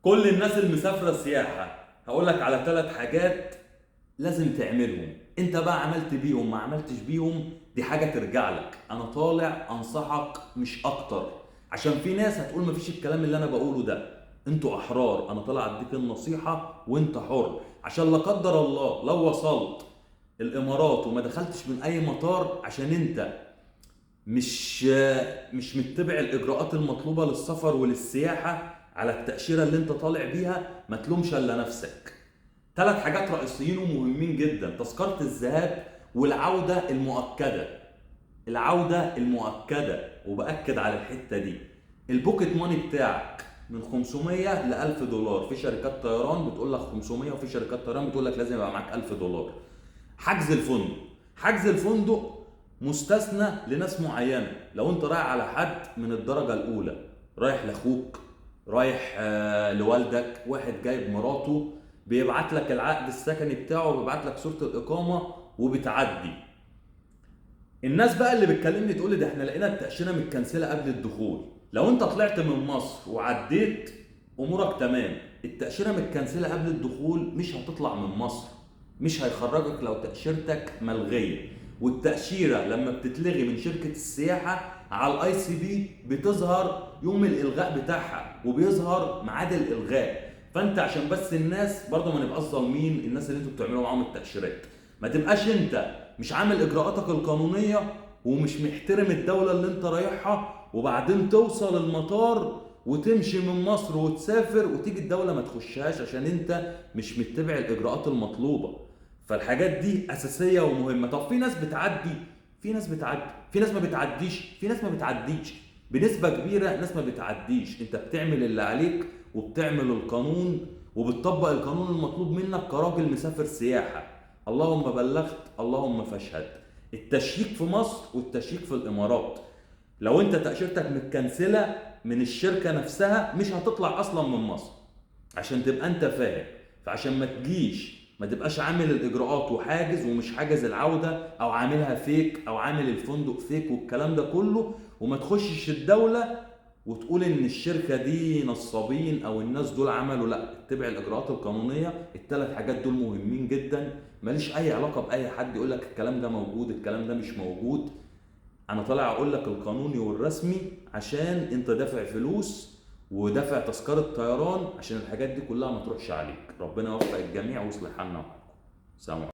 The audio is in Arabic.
كل الناس المسافرة سياحة هقول لك على 3 حاجات لازم تعملهم. انت بقى عملت بيهم ما عملتش بيهم دي حاجة ترجع لك. انا طالع انصحك مش اكتر، عشان في ناس هتقول مفيش الكلام اللي انا بقوله ده. انتوا احرار، انا طالع اديك النصيحة وانت حر، عشان لا قدر الله لو وصلت الامارات وما دخلتش من اي مطار عشان انت مش مش متبع الاجراءات المطلوبه للسفر وللسياحه على التاشيره اللي انت طالع بيها، ما تلومش الا نفسك. 3 حاجات رئيسيين ومهمين جدا: تذكره الذهاب والعوده المؤكده. العوده المؤكده، وباكد على الحته دي. البوكيت ماني بتاعك من 500 ل 1000 دولار. في شركات طيران بتقول لك 500، وفي شركات طيران بتقول لك لازم يبقى معاك 1000 دولار. حجز الفندق، حجز الفندق مستثنى لناس معينه. لو انت رايح على حد من الدرجه الاولى، رايح لاخوك، رايح لوالدك، واحد جايب مراته، بيبعت لك العقد السكني بتاعه وبيبعت لك صوره الاقامه وبتعدي. الناس بقى اللي بتكلمني تقول لي ده احنا لقينا التاشيره متكنسله قبل الدخول. لو انت طلعت من مصر وعديت امورك تمام، التاشيره متكنسله قبل الدخول مش هتطلع من مصر، مش هيخرجك لو تاشيرتك ملغيه. والتاشيره لما بتتلغي من شركه السياحه على الاي سي بي بتظهر يوم الالغاء بتاعها وبيظهر ميعاد الالغاء. فانت عشان بس الناس برضه ما نبقاش ظالمين الناس اللي انتوا بتعملوا معاهم التاشيرات، ما تبقاش انت مش عامل اجراءاتك القانونيه ومش محترم الدوله اللي انت رايحها، وبعدين توصل المطار وتمشي من مصر وتسافر وتيجي الدوله ما تخشهاش عشان انت مش متبع الاجراءات المطلوبه. فالحاجات دي اساسيه ومهمه. طب في ناس بتعدي، في ناس بتعدي، في ناس ما بتعديش، في ناس ما بتعديش. بنسبه كبيره ناس ما بتعديش. انت بتعمل اللي عليك وبتعمل القانون وبتطبق القانون المطلوب منك كراجل مسافر سياحه. اللهم بلغت اللهم فاشهد. التشييك في مصر والتشييك في الامارات، لو انت تاشيرتك متكنسله من الشركه نفسها مش هتطلع اصلا من مصر، عشان تبقى انت فاهم. فعشان ما تجيش ما تبقاش عامل الاجراءات وحاجز ومش حاجز العوده، او عاملها فيك، او عامل الفندق فيك والكلام ده كله، وما تخشش الدوله وتقول ان الشركه دي نصابين او الناس دول عملوا. لا، اتبع الاجراءات القانونيه. ال3 حاجات دول مهمين جدا. ماليش اي علاقه باي حد يقول لك الكلام ده موجود الكلام ده مش موجود. انا طالع اقول لك القانوني والرسمي، عشان انت دافع فلوس ودافع تذكره طيران عشان الحاجات دي كلها ما تروحش عليك. ربنا يوفق الجميع ويصلح حالنا وحالكم. سلام عليكم.